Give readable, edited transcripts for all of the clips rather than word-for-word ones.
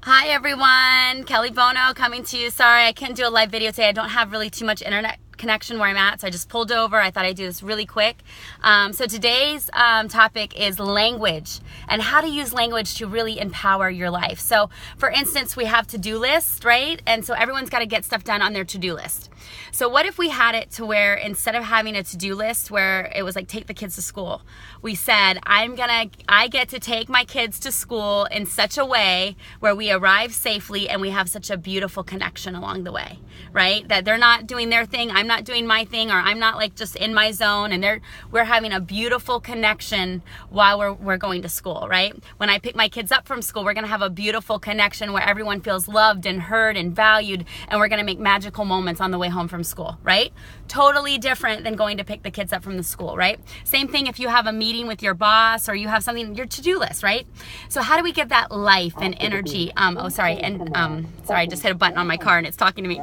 Hi everyone, Kelli Bono coming to you. Sorry, I couldn't do a live video today. I don't have really too much internet connection where I'm at, so I just pulled over. I thought I'd do this really quick. So today's topic is language and how to use language to really empower your life. So for instance, we have to-do lists, right? And so everyone's got to get stuff done on their to-do list. So what if we had it to where instead of having a to-do list where it was like take the kids to school, we said I get to take my kids to school in such a way where we arrive safely and we have such a beautiful connection along the way, right? That they're not doing their thing, I'm not doing my thing, or I'm not like just in my zone, and we're having a beautiful connection while we're going to school, right? When I pick my kids up from school, we're gonna have a beautiful connection where everyone feels loved and heard and valued, and we're gonna make magical moments on the way home from school, right? Totally different than going to pick the kids up from the school, right? Same thing if you have a meeting with your boss or you have something, your to-do list, right? So how do we give that life and energy? Sorry, I just hit a button on my car and it's talking to me.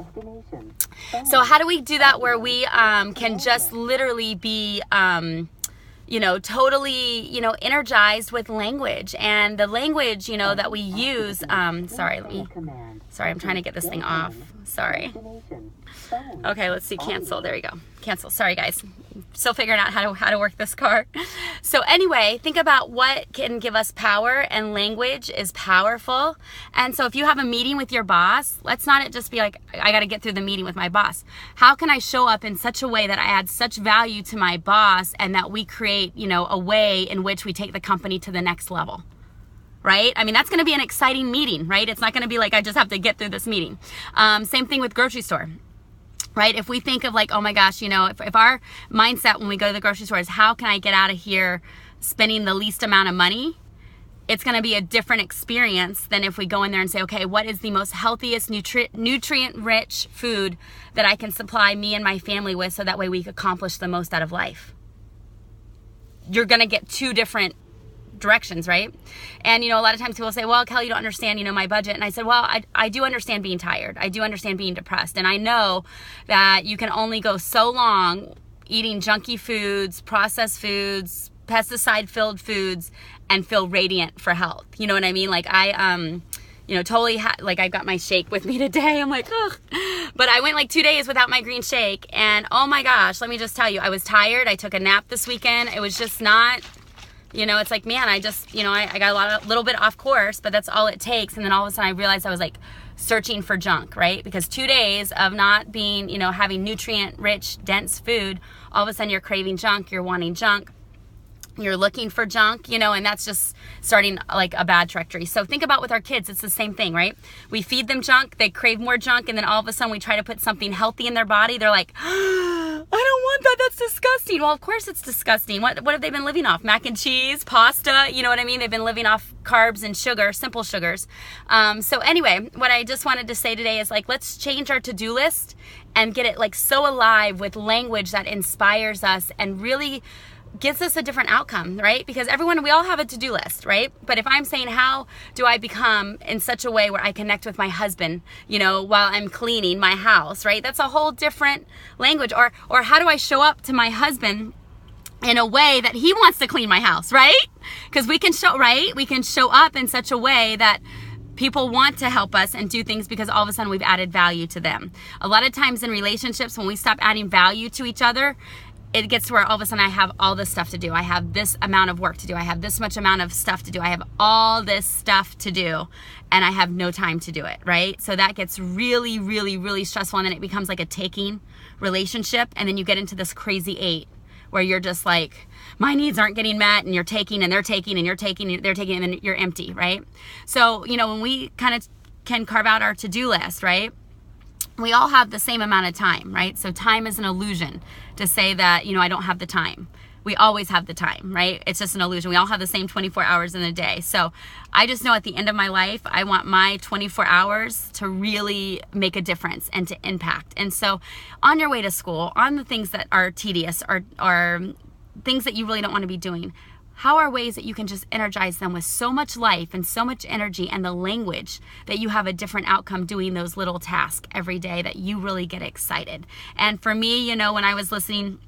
So how do we do that where we can just literally be totally, energized with language, and the language, that we use, sorry, I'm trying to get this thing off. Sorry. Okay, let's see, cancel. There we go. Cancel. Sorry, guys. Still figuring out how to work this car. So anyway, think about what can give us power, and language is powerful. And so if you have a meeting with your boss, let's not just be like, I got to get through the meeting with my boss. How can I show up in such a way that I add such value to my boss and that we create, a way in which we take the company to the next level? Right? I mean, that's going to be an exciting meeting, right? It's not going to be like, I just have to get through this meeting. Same thing with grocery store, right? If we think of like, oh my gosh, if our mindset when we go to the grocery store is how can I get out of here spending the least amount of money? It's going to be a different experience than if we go in there and say, okay, what is the most healthiest, nutrient-rich food that I can supply me and my family with so that way we accomplish the most out of life? You're going to get two different directions, right? And a lot of times people say, well, Kelli, you don't understand my budget. And I said, well, I do understand being tired. I do understand being depressed, and I know that you can only go so long eating junky foods, processed foods, pesticide filled foods, and feel radiant for health. You know what I mean? Like I totally I've got my shake with me today. I'm like, ugh. But I went like 2 days without my green shake, and oh my gosh, let me just tell you, I was tired. I took a nap this weekend. It was just not, it's like, man, I just, I got a little bit off course, but that's all it takes. And then all of a sudden I realized I was like searching for junk, right? Because 2 days of not being, having nutrient rich, dense food, all of a sudden you're craving junk, you're wanting junk, you're looking for junk, and that's just starting like a bad trajectory. So think about with our kids, it's the same thing, right? We feed them junk, they crave more junk, and then all of a sudden we try to put something healthy in their body. They're like, I don't want that, that's disgusting. Well, of course it's disgusting. What have they been living off? Mac and cheese, pasta, you know what I mean? They've been living off carbs and sugar, simple sugars. So anyway, what I just wanted to say today is like, let's change our to-do list and get it like so alive with language that inspires us and really gives us a different outcome, right? Because we all have a to-do list, right? But if I'm saying, how do I become in such a way where I connect with my husband, while I'm cleaning my house, right? That's a whole different language. Or how do I show up to my husband in a way that he wants to clean my house, right? Because we can show up in such a way that people want to help us and do things because all of a sudden we've added value to them. A lot of times in relationships, when we stop adding value to each other, it gets to where all of a sudden I have all this stuff to do. I have this amount of work to do. I have this much amount of stuff to do. I have all this stuff to do, and I have no time to do it, right? So that gets really, really, really stressful, and then it becomes like a taking relationship, and then you get into this crazy 8 where you're just like, my needs aren't getting met, and you're taking, and they're taking, and you're taking, and they're taking, and then you're empty, right? So, when we kind of can carve out our to-do list, right? We all have the same amount of time, right? So time is an illusion to say that, I don't have the time. We always have the time, right? It's just an illusion. We all have the same 24 hours in a day. So I just know at the end of my life, I want my 24 hours to really make a difference and to impact. And so on your way to school, on the things that are tedious or things that you really don't want to be doing, how are ways that you can just energize them with so much life and so much energy and the language that you have a different outcome doing those little tasks every day that you really get excited? And for me, when I was listening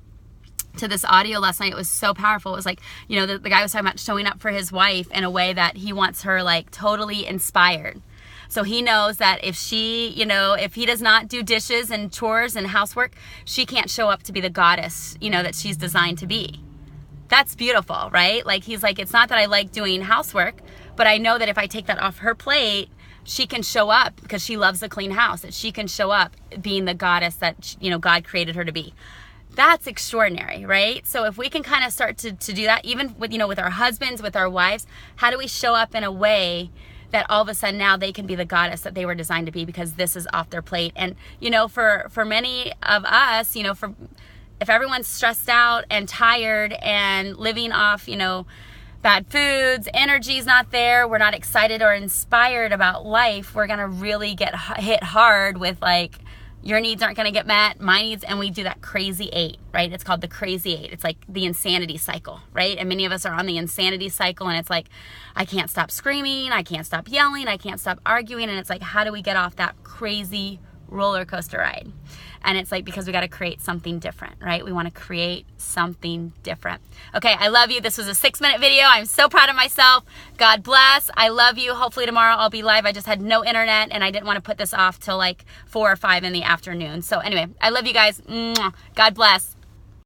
to this audio last night, it was so powerful. It was like, the guy was talking about showing up for his wife in a way that he wants her like totally inspired. So he knows that if she, you know, if he does not do dishes and chores and housework, she can't show up to be the goddess, you know, that she's designed to be. That's beautiful, right? Like, he's like, it's not that I like doing housework, but I know that if I take that off her plate, she can show up because she loves a clean house, that she can show up being the goddess that, you know, God created her to be. That's extraordinary, right? So if we can kind of start to do that, even with, you know, with our husbands, with our wives, how do we show up in a way that all of a sudden now they can be the goddess that they were designed to be because this is off their plate? And, you know, for many of us, you know, if everyone's stressed out and tired and living off, you know, bad foods, energy's not there, we're not excited or inspired about life, we're gonna really get hit hard with, like, your needs aren't gonna get met, my needs, and we do that crazy 8, right? It's called the crazy 8. It's like the insanity cycle, right? And many of us are on the insanity cycle, and it's like, I can't stop screaming, I can't stop yelling, I can't stop arguing, and it's like, how do we get off that crazy roller coaster ride? And it's like, because we got to create something different, right? We want to create something different. Okay, I love you. This was a 6-minute video. I'm so proud of myself. God bless. I love you. Hopefully tomorrow I'll be live. I just had no internet and I didn't want to put this off till like 4 or 5 in the afternoon. So anyway, I love you guys. Mwah. God bless.